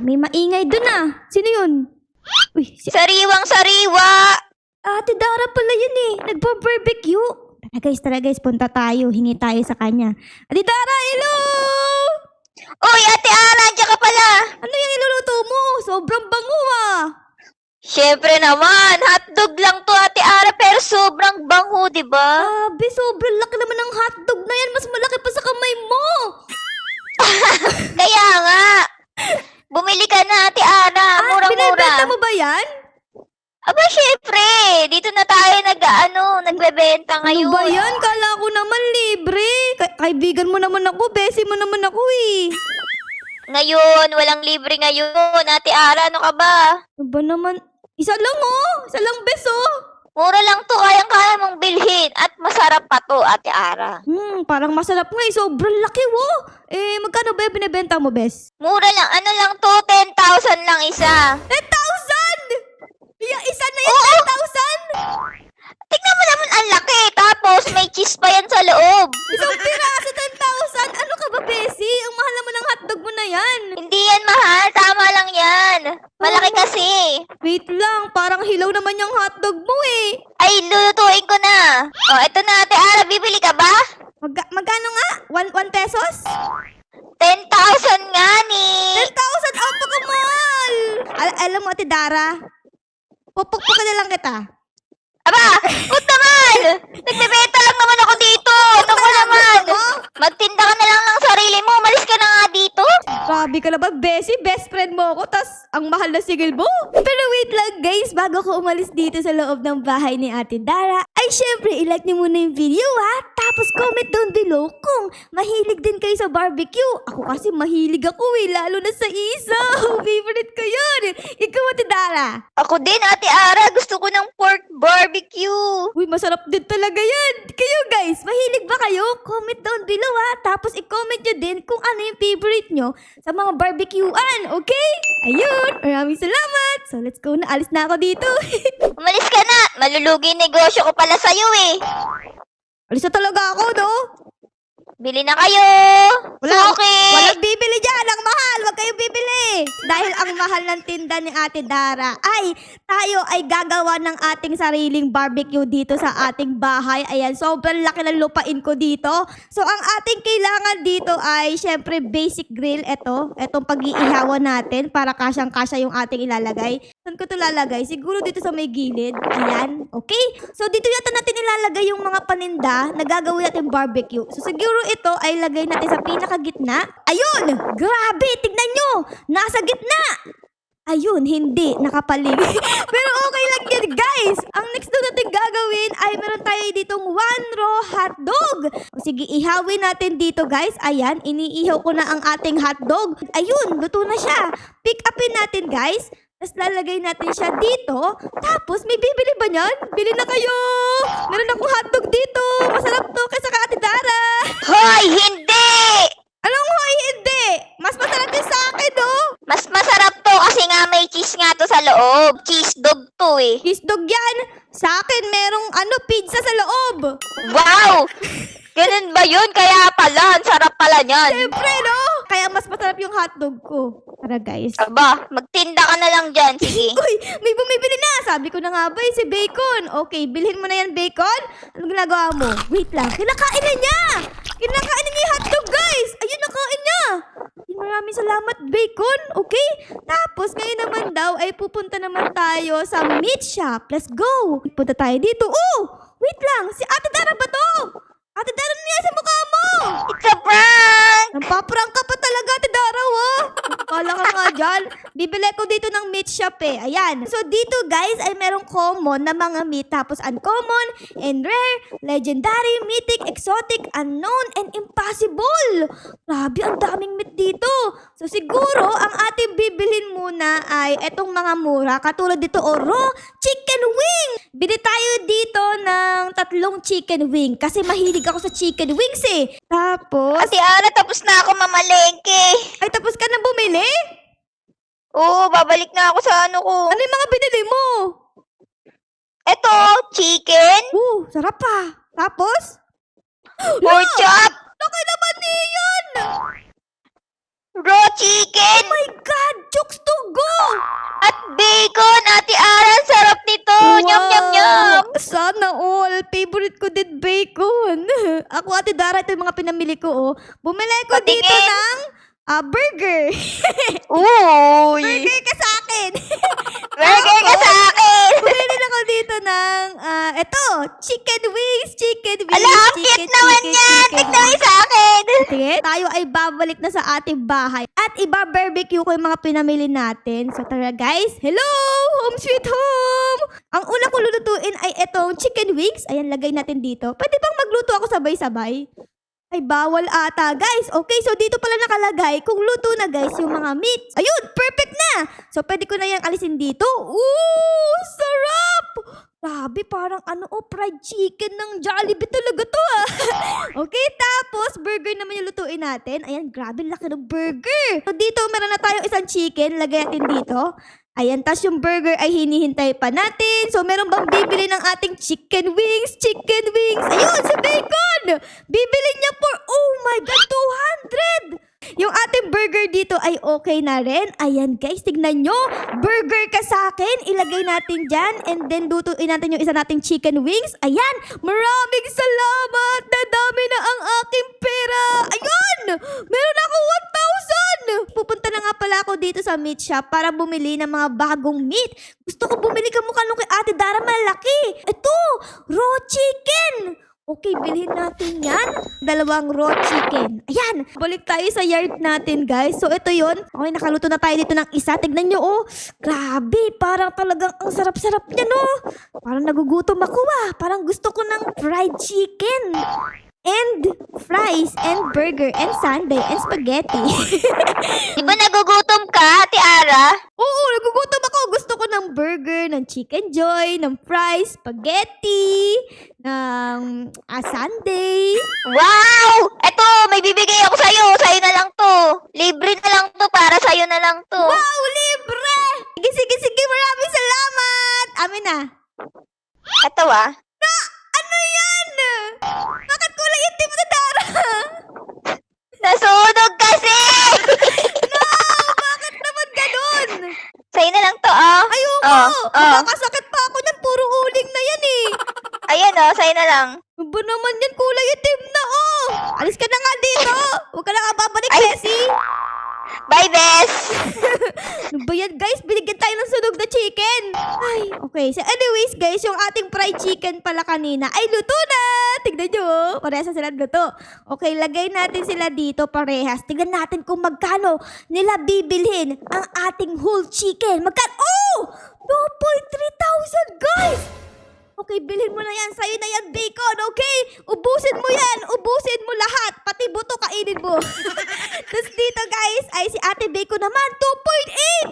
may maingay dun Sino yun? Uy, si Sariwang sariwa! Ate Dara pala yun Nagpa-barbecue. Tara guys, punta tayo. Hingi tayo sa kanya. Ate Dara, hello! Uy, Ate Ara, andiyan ka pala! Ano yung iluluto mo? Sobrang bango Siyempre naman, hotdog lang to, Ate Ara, pero sobrang bango, di ba? Grabe, sobrang laki naman ng hotdog na yan. Mas malaki pa sa kamay mo. Kaya nga! Bumili ka na, Ate Ara, murang-mura. Binibenta mo ba yan? Aba, syempre, dito na tayo nagbebenta ngayon. Ano ba yan? Kala ko naman libre. Kaibigan mo naman ako. Besi mo naman ako Ngayon, walang libre ngayon, Ate Ara, ano ka ba? Ano ba naman? Isa lang Isa lang beso. Mura lang to, kayang-kaya mong bilhin. At masarap pa to, Ate Ara. Parang masarap nga Sobrang laki magkano ba yung binibenta mo, bes? Mura lang, ano lang to, 10,000 lang isa. 10,000! Isa na yan, 10,000? Tignan mo naman, ang laki. Tapos, may cheese pa yan sa loob. Isang piraso, 10,000? Ano ka ba, Besi? Ang mahal naman ng hotdog mo na yan. Hindi yan mahal, tama lang yan. Malaki kasi. Wait lang, parang hilaw naman yung hotdog mo Ay, lulutuin ko na. Oh, eto na, Ate Ara, bibili ka ba? Magkano nga? 1 pesos? 10,000 nga ni. 10,000? Ang pagkamahal! Alam mo, Ate Dara, pupukpukin na lang kita. Aba, huwag naman. Nagbebenta lang naman ako dito. Ano ko naman? Magtinda ka na lang ng sarili mo. Umalis ka na nga dito. Grabe ka na ba, Bessie? Best friend mo ako, tas ang mahal na sigil mo. Pero wait lang guys, bago ko umalis dito sa loob ng bahay ni Ate Dara, ay syempre, i-like niyo muna yung video Tapos comment down below kung mahilig din kayo sa barbecue. Ako kasi mahilig ako lalo na sa isaw. Favorite ko yun. Ikaw, Ate Dara? Ako din, Ate Ara. Gusto ko ng pork barbecue. Uy, masarap din talaga yan. Kayo guys, mahilig ba kayo? Comment down below Tapos i-comment nyo din kung ano yung favorite nyo sa mga barbecuean, okay? Ayun, maraming salamat. So let's go na, alis na ako dito. Umalis ka na. Malulugi yung negosyo ko pala sa'yo Alis na talaga ako, no? Bili na kayo. Suki. Walang bibili dyan. Ang mahal. Huwag kayong bibili. Dahil ang mahal ng tinda ni Ate Dara, ay tayo ay gagawa ng ating sariling barbecue dito sa ating bahay. Ayan, sobrang laki ng lupain ko dito. So, ang ating kailangan dito ay, syempre, basic grill. Etong pag-iihawan natin para kasyang-kasya yung ating ilalagay. Saan ko ito lalagay? Siguro dito sa may gilid. Ayan. Okay? So, dito yata natin ilalagay yung mga paninda na gagawin natin barbecue. So, siguro ito ay lagay natin sa pinakagitna. Ayun! Grabe! Tignan nyo! Nasa gitna! Ayun, hindi. Nakapalig. Pero okay lang yan, guys. Ang next na natin gagawin ay meron tayo ditong 1 raw hotdog. O sige, ihawin natin dito, guys. Ayan, iniihaw ko na ang ating hotdog. Ayun, luto na siya. Pick upin natin, guys. Tapos lalagay natin siya dito. Tapos, may bibili ba niyan? Bili na kayo! Meron akong hotdog dito. Masarap to kaysa ka Ate Dara. Hoy, hindi! Anong hoy, hindi? Mas masarap yun sa akin, Mas masarap to kasi nga may cheese nga to sa loob. Cheese dog to Cheese dog yan. Sa akin, merong pizza sa loob. Wow! Ganun ba yun? Kaya pala, ang sarap pala niyan. Siyempre, no? Kaya mas masarap yung hotdog ko. Tara, guys. Aba, magtinda ka na lang dyan. Sige. Uy, may bumibili na. Sabi ko na nga ba, si Bacon. Okay, bilhin mo na yan, Bacon. Anong ginagawa mo? Wait lang, kinakain na niya. Kinakain na niya yung hotdog, guys. Ayun, nakain niya. Maraming salamat, Bacon. Okay? Tapos, ngayon naman daw, ay pupunta naman tayo sa meat shop. Let's go. Punta tayo dito. Oh, wait lang. Si Ate Dara ba to? Ate Dara, niya sa mukha mo. It's a prank! Nampaprank ka pa talaga, Ate Dara, Kala ka nga dyan. Bibili ko dito ng meat shop Ayan. So, dito, guys, ay merong common na mga meat. Tapos, uncommon, and rare, legendary, mythic, exotic, unknown, and impossible. Grabe, ang daming meat dito. So, siguro, ang ating bibilhin muna ay etong mga mura. Katulad dito, raw chicken wing. Bili tayo dito ng 3 chicken wing. Kasi mahilig ako sa chicken wings Tapos, Ate Ara, tapos na ako mamalengke. ay tapos ka na bumili? Oo, babalik na ako sa ano ko. Ano yung mga binili mo? Eto, chicken, Sarap pa. Tapos? pork chop, Nakailaban niyan! raw chicken, Oh my God! chooks to go! At bacon, Ate Ara, ang sarap nito. Nyam, nyam, nyam. Sana all. Favorite ko din bacon. Ako, Ate Dara, ito yung mga pinamili ko, oh. Bumili ko dito Patingin. ng burger. Uy. Burger ka sa akin. Burger ka sa akin. Bumili ako dito ng, ito, chicken wings. Ala, ang cute naman yan. Tignan mo yung sa akin. Sige, tayo ay babalik na sa ating bahay at iba-barbecue ko yung mga pinamili natin. So tara guys, hello! Home sweet home! Ang una ko lulutuin ay itong chicken wings. Ayan, lagay natin dito. Pwede bang magluto ako sabay-sabay? Ay, bawal ata, guys. Okay, so dito pala nakalagay kung luto na, guys, yung mga meat. Ayun, perfect na! So, pwede ko na yung alisin dito. Ooh, sarap! Grabe, parang fried chicken ng Jollibee talaga to, ah. Okay, tapos, burger naman yung lutuin natin. Ayan, grabe, laki ng burger. So, dito, meron na tayong isang chicken. Lagay natin dito. Ayan, tas yung burger ay hinihintay pa natin. So, meron bang bibili ng ating chicken wings? Chicken wings! Ayun, si Bacon! Bibili niya for, oh my God, 200! Yung ating burger dito ay okay na rin. Ayan guys, tignan nyo. Burger ka sa akin. Ilagay natin dyan. And then lutuin natin yung isa nating chicken wings. Ayan, maraming salamat. Nadami na ang aking pera. Ayun, meron ako 1,000. Pupunta na nga pala ako dito sa meat shop para bumili ng mga bagong meat. Gusto ko bumili kamukha nung kay Ate Dara malaki. Ito, raw chicken. Okay, bilhin natin yan. 2 raw chicken. Ayan, balik tayo sa yard natin, guys. So, ito yon. Okay, nakaluto na tayo dito ng isa. Tignan nyo, oh. Grabe, parang talagang ang sarap-sarap niya, no? Parang nagugutom ako, ah. Parang gusto ko ng fried chicken. And fries, and burger, and sundae, and spaghetti. Di ba nagugutom ka, Ate Ara? Oo, nagugutom ako. Gusto ko ng burger, ng chicken joy, ng fries, spaghetti, ng sundae. Wow! Eto, may bibigay ako sa'yo. Sa'yo na lang to. Libre na lang to. Para sa'yo na lang to. Wow, libre! Sige, maraming salamat! Amin na. Eto ah. Ano yan? Bakit kulay itim sa Dara? Nasunog kasi! No! Bakit naman ganun? Sa'yo na lang to, ah. Ayoko! Oh. Makakasakit pa ako ng puro uling na yan eh. Ayan oh, sa'yo na lang. Ano ba naman yan? Kulay itim na oh! Alis ka na nga dito! Huwag ka na nga babalik, Ay. Bessie! Bye, Bes! Ano ba yan, guys? Binigyan tayo ng sunog na chicken. Ay, okay. So anyways, guys, yung ating fried chicken pala kanina ay luto na. Tignan nyo, oh. Parehas na sila luto. Okay, lagay natin sila dito parehas. Tignan natin kung magkano nila bibilhin ang ating whole chicken. Magkano? Oh! 2,300, guys! Okay, bilhin mo na yan. Sa'yo na yan, bacon, okay? Ubusin mo yan. Ubusin mo lahat. Pati buto kainin mo. Tapos dito, guys, ay si Ate Bacon naman,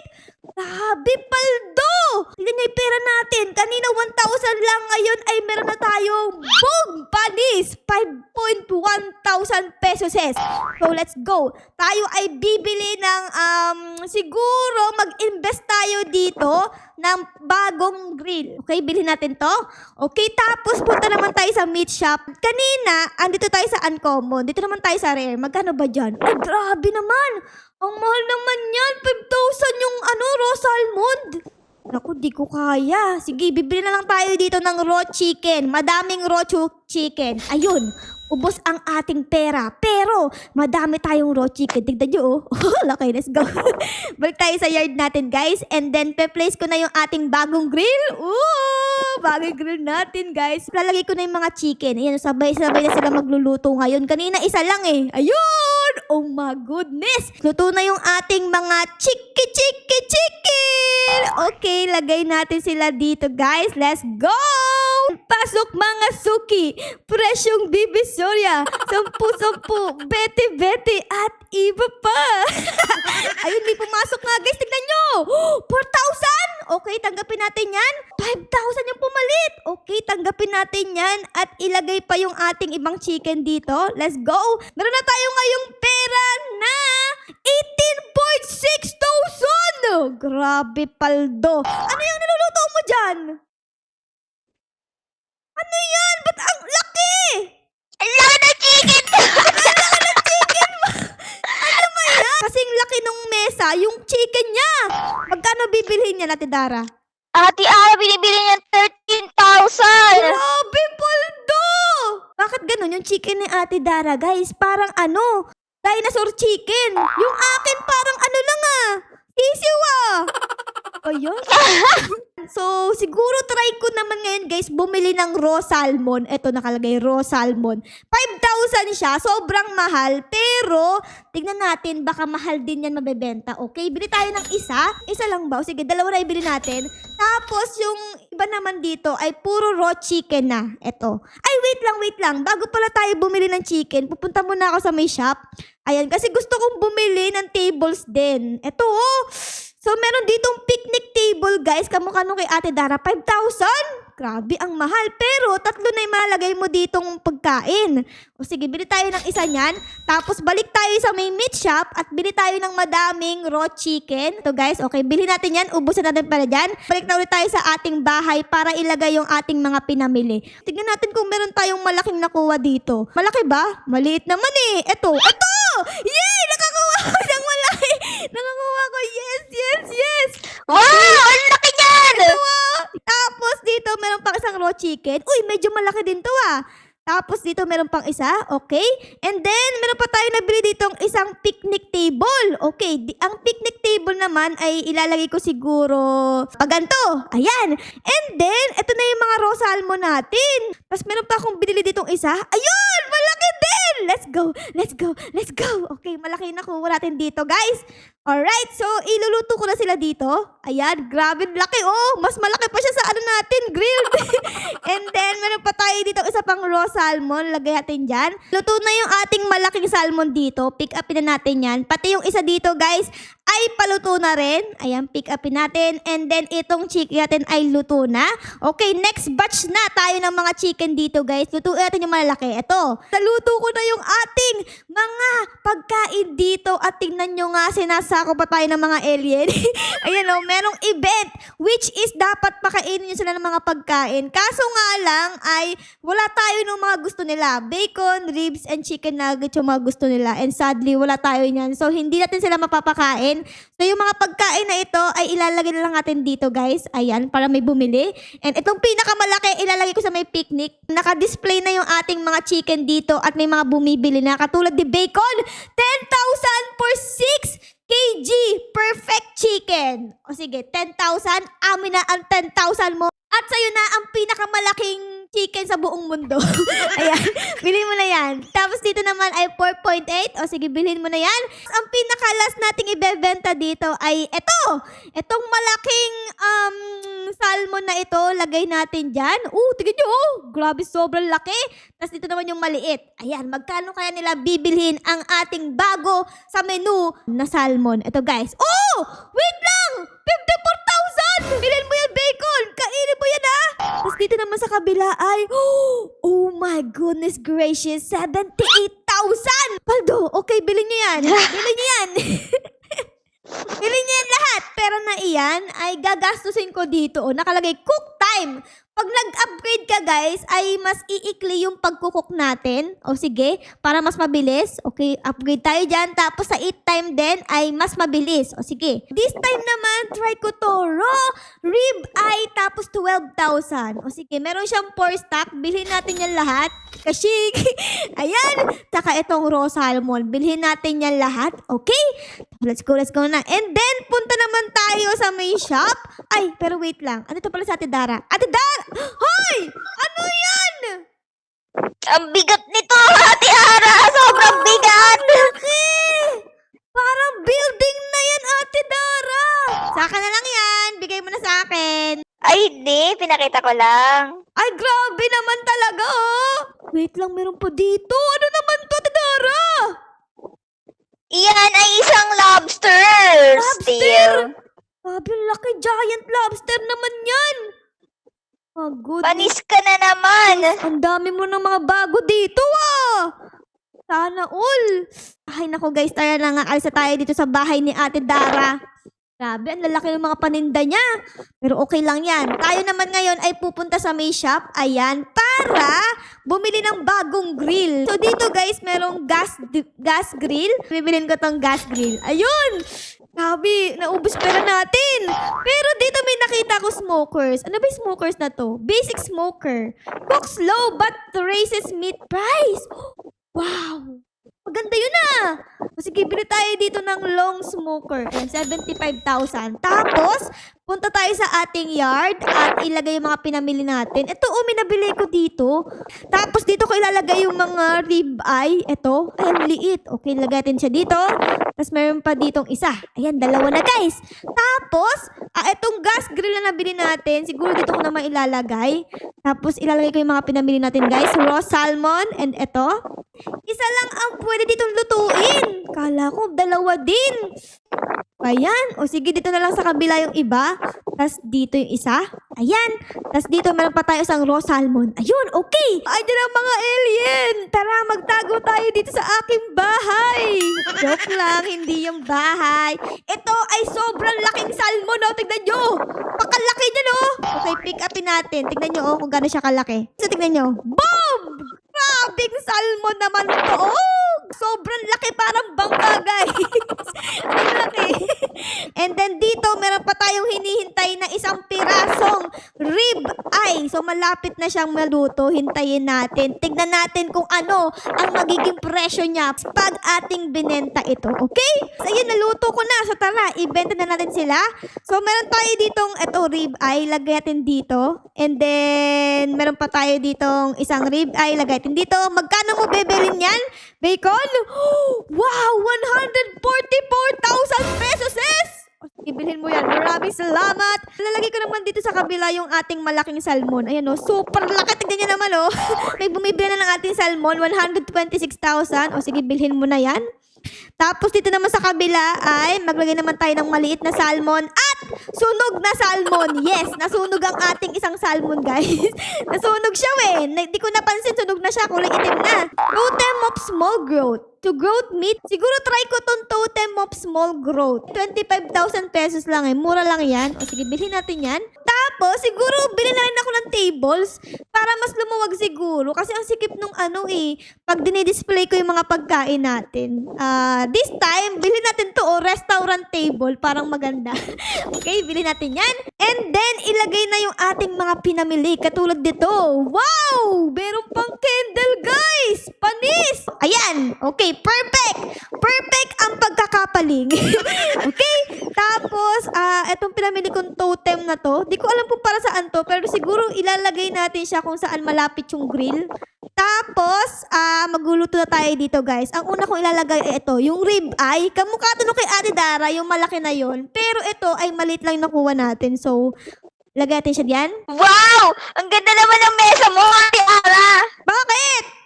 2.8! Grabe, paldo! Tignan niyo yung pera natin. Kanina 1,000 lang. Ngayon ay meron na tayong boom! Panis! 5,100 pesos. So, let's go. Tayo ay bibili ng, siguro mag-invest tayo dito ng bagong grill. Okay, bilhin natin to. Okay, tapos punta naman tayo sa meat shop. Kanina, andito tayo sa uncommon. Dito naman tayo sa rare. Magkano ba dyan? Ay, grabe naman! Ang mahal naman yan. 5,000 yung raw salmon. Naku, di ko kaya. Sige, bibili na lang tayo dito ng raw chicken. Madaming raw chicken. Ayun, ubos ang ating pera. Pero, madami tayong raw chicken. Tignan nyo, oh. Laki, let's go. Balik tayo sa yard natin, guys. And then, pe-place ko na yung ating bagong grill. Ooh, bagong grill natin, guys. Lalagay ko na yung mga chicken. Ayan, sabay-sabay na sila magluluto ngayon. Kanina, isa lang eh. Ayun! Oh my goodness! Luto na yung ating mga chicken! Okay, lagay natin sila dito, guys. Let's go! Pasok mga suki! Presyong Divisoria! 10-10! Beti-beti! At iba pa! Ayun, may pumasok nga, guys. Tignan nyo! 4,000! Okay, tanggapin natin yan. 5,000 yung pumalit. Okay, tanggapin natin yan. At ilagay pa yung ating ibang chicken dito. Let's go! Meron na tayo ngayong pera na 18,600! Grabe, paldo. Ano yung niluluto mo dyan? Ano yan? Ba't ang laki? Ang laki ng chicken! Ano ba yan? Kasing laki nung mesa, yung chicken niya. Magkano bibilhin niya, Ate Dara? Ate Ara, binibili niya 13,000. Grabe, Paldo! Bakit ganun yung chicken ni Ate Dara, guys? Parang dinosaur chicken. Yung akin parang lang sisiw Ayun. So, siguro try ko naman ngayon, guys, bumili ng raw salmon. Ito nakalagay, raw salmon. 5,000 siya, sobrang mahal. Pero, tignan natin, baka mahal din yan mabebenta. Okay, bili tayo ng isa. Isa lang ba? O sige, dalawa na ibili natin. Tapos, yung iba naman dito ay puro raw chicken na. Ito. Ay, wait lang. Bago pala tayo bumili ng chicken, pupunta muna ako sa may shop. Ayan, kasi gusto kong bumili ng tables din. Ito, So, meron ditong picnic table, guys. Kamukha nung kay Ate Dara, 5,000? Grabe, ang mahal. Pero, 3 na yung malagay mo ditong pagkain. O sige, bili tayo ng isa niyan. Tapos, balik tayo sa may meat shop at bili tayo ng madaming raw chicken. Ito, guys. Okay, bili natin yan. Ubusin natin pala dyan. Balik na ulit tayo sa ating bahay para ilagay yung ating mga pinamili. Tignan natin kung meron tayong malaking nakuha dito. Malaki ba? Maliit naman eh. Ito! Yay! Nakakuha ko ng malaki! Nakakuha ko. Yes! Wow! Ang laki niyan! Tapos dito meron pang isang raw chicken. Uy, medyo malaki din to Tapos dito meron pang isa. Okay. And then meron pa tayo nabili ditong isang picnic table. Okay. Ang picnic table naman ay ilalagay ko siguro ganito. Ayan. And then, ito na yung mga raw salmon natin. Tapos meron pa akong binili ditong isa. Ayun! Malaki din! Let's go. Okay, malaki na kuha natin dito, guys. Alright, so iluluto ko na sila dito. Ayan, grabe laki. Mas malaki pa siya sa natin, grilled. And then, meron pa tayo dito isa pang raw salmon. Lagay natin dyan. Luto na yung ating malaking salmon dito. Pick upin na natin yan. Pati yung isa dito, guys, ay paluto na rin. Ayan, pick upin natin. And then, itong chicken natin ay luto na. Okay, next batch na tayo ng mga chicken dito, guys. Lutuin natin yung malalaki. Ito, naluto ko na yung ating mga pagkain dito. At tingnan nyo nga, sinasako pa tayo ng mga alien. Ayan merong event, which is dapat pakainin nyo sila ng mga pagkain. Kaso nga lang, ay wala tayo ng mga gusto nila. Bacon, ribs, and chicken nuggets yung mga gusto nila. And sadly, wala tayo niyan. So, hindi natin sila mapapakain. So, yung mga pagkain na ito ay ilalagay na lang natin dito, guys. Ayan, para may bumili. And itong pinakamalaki, ilalagay ko sa may picnic. Naka-display na yung ating mga chicken dito at may mga bumibili na. Katulad ni bacon, 10,000 for 6 kg perfect chicken. O sige, 10,000. Amin na ang 10,000 mo. At sa'yo na ang pinakamalaking chicken sa buong mundo. Ayan, bilhin mo na yan. Tapos dito naman ay 4.8. O sige, bilhin mo na yan. Ang pinaka-last nating ibebenta dito ay Itong malaking salmon na ito, lagay natin dyan. Tignan nyo, grabe, sobrang laki. Tapos dito naman yung maliit. Ayan, magkano kaya nila bibilhin ang ating bago sa menu na salmon? Ito, guys. Wait lang! 54,000! Bilhin mo yan, bacon! Kainin mo yan, Tapos dito naman sa kabila ay, oh my goodness gracious, 78,000! Paldo, okay, bilhin nyo yan. Bilhin nyo yan. Bilhin nyo yan lahat. Pero na iyan ay gagastusin ko dito. Nakalagay, cook time. Pag nag-upgrade ka, guys, ay mas iikli yung pagkukok natin. O sige, para mas mabilis. Okay, upgrade tayo dyan. Tapos sa eat time din ay mas mabilis. O sige. This time naman, try ko to. Raw rib eye tapos 12,000. O sige, meron siyang 4 stock. Bilhin natin yan lahat. Kashig. Ayan. Tsaka itong raw salmon. Bilhin natin yan lahat. Okay? Let's go na. And then, punta naman tayo sa may shop. Ay, pero wait lang. Ano to pala sa Ate Dara? Ate Dara! Hoy! Ano yan? Ang bigat nito, Ate Ara! Sobrang bigat! Laki! Parang building na yan, Ate Dara! Saka na lang yan. Bigay mo na sa akin. Ay, hindi. Pinakita ko lang. Ay, grabe naman talaga, Wait lang, meron po dito. Ano naman to, Ate Dara? Iyan ay isang lobster. Still. Grabe, laki. Giant lobster naman yan. Oh, good. Panis ka na naman. Ang dami mo ng mga bago dito, Sana all. Ay, nako guys, tara na nga. Alsa tayo dito sa bahay ni Ate Dara. Grabe, ang lalaki ng mga paninda niya. Pero okay lang yan. Tayo naman ngayon ay pupunta sa May Shop. Ayan, para bumili ng bagong grill. So dito guys, merong gas grill. Bibilin ko tong gas grill. Ayun! Grabe, naubos pera natin. Pero dito may nakita ko smokers. Ano ba yung smokers na to? Basic smoker. Cooks low but raises meat price. Wow! Maganda yun ah! O sige, bili tayo dito ng long smoker. Ayan, 75,000. Tapos, punta tayo sa ating yard at ilagay yung mga pinamili natin. Ito, may nabili ko dito. Tapos, dito ko ilalagay yung mga rib eye. Ito, ay, ang liit. Okay, ilagay natin siya dito. Tapos, meron pa ditong isa. Ayan, dalawa na guys. Tapos, itong gas grill na nabili natin, siguro dito ko naman ilalagay. Tapos, ilalagay ko yung mga pinamili natin guys. Raw salmon and ito. Isa lang ang pwede ditong lutuin. Kala ko, dalawa din. Ayan. O sige, dito na lang sa kabila yung iba. Tapos dito yung isa. Ayan. Tapos dito meron pa tayo isang raw salmon. Ayun, okay. Ay, dyan ang mga alien. Tara, magtago tayo dito sa aking bahay. Joke lang, hindi yung bahay. Ito ay sobrang laking salmon, oh. Tignan nyo. Pakalaki niya, no? Okay, pick upin natin. Tignan nyo, kung gano'n siya kalaki. So, tignan nyo. Boom! Grabing salmon naman to. Oh, sobrang laki, parang bangka, guys. Ang laki. And then dito, meron pa tayong hinihintay na isang pirasong rib eye. So, malapit na siyang maluto. Hintayin natin. Tignan natin kung ano ang magiging presyo niya pag ating binenta ito. Okay? So, ayun, naluto ko na. So, tara, ibenta na natin sila. So, meron tayo ditong rib eye. Lagay natin dito. And then, meron pa tayo ditong isang rib eye. Lagay natin dito. Magkano mo bebelin yan? Bacon? Wow! 144,000 pesos, sis! Ibilhin mo yan. Maraming salamat. Lalagay ko naman dito sa kabila yung ating malaking salmon. Ayan o, super laki. Tignan nyo naman o. May bumibili na ng ating salmon. 126,000. O sige, bilhin mo na yan. Tapos dito naman sa kabila ay maglagay naman tayo ng maliit na salmon at sunog na salmon. Yes, nasunog ang ating isang salmon, guys. Nasunog siya Di ko napansin, sunog na siya. Kulay itim na. Totem of small growth. To growth meat, siguro try ko tong totem of small growth. 25,000 pesos lang mura lang yan. O sige, bilhin natin yan. Tapos, siguro bilhin na rin ako ng tables para mas lumuwag siguro. Kasi ang sikip nung pag dinidisplay ko yung mga pagkain natin. This time, bilhin natin to restaurant table. Parang maganda. Okay, bilhin natin yan. And then, ilagay na yung ating mga pinamili. Katulad dito. Wow! Meron pang candle, guys! Panis! Ayan! Okay, perfect! Perfect ang pagkakapaling. Okay? Tapos, etong pinamili kong totem na to, di ko alam kung para saan to, pero siguro ilalagay natin siya kung saan malapit yung grill. Tapos, magluluto na tayo dito, guys. Ang una kong ilalagay ay ito, yung rib eye. Kamukha to no kay Ate Dara, yung malaki na yon. Pero ito ay maliit lang yung nakuha natin. So, lagay natin siya diyan. Wow! Ang ganda naman ng mesa mo, Ate Ara! Bakit?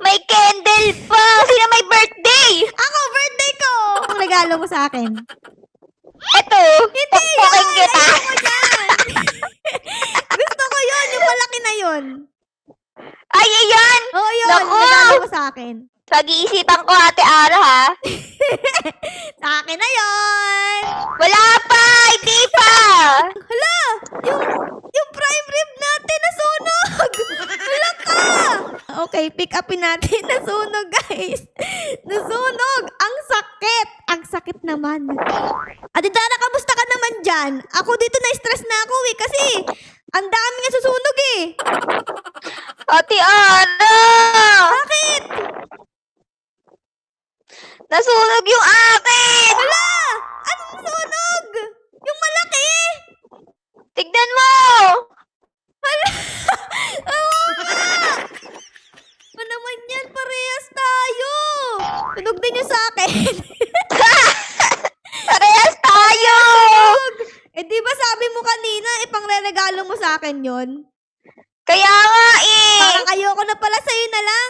May candle pa! Sino may birthday? Ako, birthday ko! Ang regalo mo sa akin. Eto! Hindi Pukpukin yun! kita! Ayoko yan! Gusto ko yun, yung malaki na yun. Ay, ayan! Oo, yun. Naku! Regalo mo sa akin. Pag-iisipan ko, Ate Ara, ha? Sa akin na yun! Wala pa! Hindi pa! Hala! Yung prime rib natin nasunog! Hala ka! Okay, pick upin natin. Nasunog, guys. Nasunog! Ang sakit! Ang sakit naman. Ate Dara, kamusta ka naman dyan? Ako dito na-stress na ako kasi ang dami nga susunog Ate Ara! Bakit? Nasunog yung akin! Hala! Anong sunog? Yung malaki! Tignan mo! Hala! Oo nga! Ano naman yan? Parehas tayo! Sunog din yung sa akin. Parehas tayo! Di ba sabi mo kanina, ipangre-regalo mo sa akin yon? Kaya nga Parang ayoko na pala, sa'yo na lang.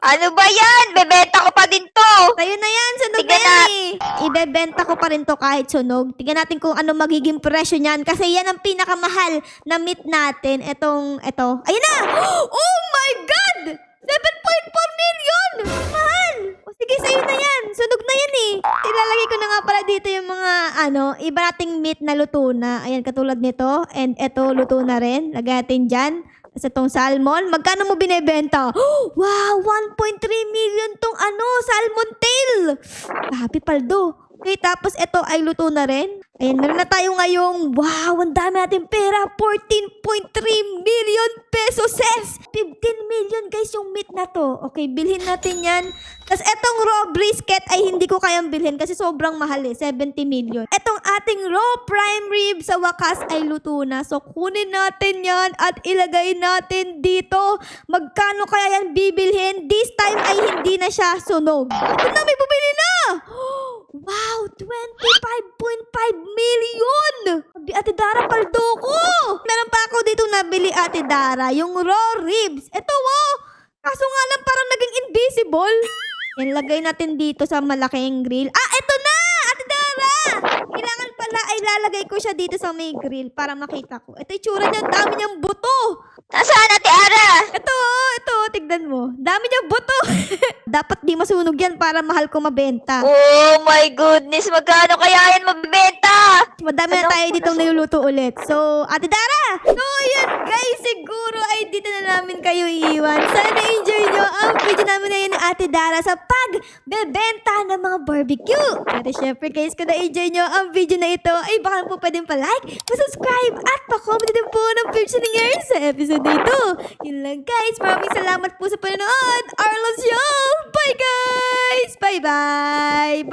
Ano ba yan? Bebenta ko pa din to! Sa'yo na yan, sunog Tignan na yan Ibebenta ko pa rin to kahit sunog. Tingnan natin kung ano magiging presyo niyan. Kasi yan ang pinakamahal na meat natin. Ito. Ayun na! Oh my God! 7.4 million! Mahal! O sige, sa'yo na yan. Sunog na yan ilalagay ko na nga pala dito yung mga, iba nating meat na luto na. Ayan, katulad nito. And eto, luto na rin. Lagay natin dyan. Tapos itong salmon. Magkano mo binibenta? Wow, 1.3 million tong salmon tail. Happy paldo. Okay, tapos ito ay luto na rin. Ayan, meron na tayo ngayong, wow, ang dami natin pera. 14.3 million pesos, sis. 15 million, guys, yung meat na to. Okay, bilhin natin yan. Tapos etong raw brisket ay hindi ko kayang bilhin kasi sobrang mahal 70 million. Etong ating raw prime rib sa wakas ay luto na. So, kunin natin yan at ilagay natin dito. Magkano kaya yan bibilhin? This time ay hindi na siya sunog. Ito na, may bumili na! Wow, 25.5 million! Sabi, Ate Dara, paldo ko! Meron pa ako dito nabili, Ate Dara, yung raw ribs. Ito, kaso nga lang parang naging invisible. Yan, lagay natin dito sa malaking grill. Ito na! Ate Dara! Kailangan pala ay lalagay ko siya dito sa may grill para makita ko. Ito yung tsura niya, dami niyang buto. Nasaan, Ate Ara? Ito, tignan mo. Dami niyang buto. Dapat di masunog yan para mahal ko mabenta. Oh my goodness, magkano kaya yan magbibenta? Madami na tayo ditong niluluto ulit. So, Ate Dara! So, yan guys, siguro ay dito na namin kayo iiwan. Sana enjoy nyo ang video namin ngayon ni Ate Dara sa pagbebenta ng mga barbecue. Pero syempre guys, kung na-enjoy nyo ang video na ito, ay baka po pwedeng pa-like, pa-subscribe, at pa-comment din po ng picture nangyari sa episode na ito. Yun lang guys, maraming salamat po sa panonood. Our loves you! Bye guys! Bye-bye!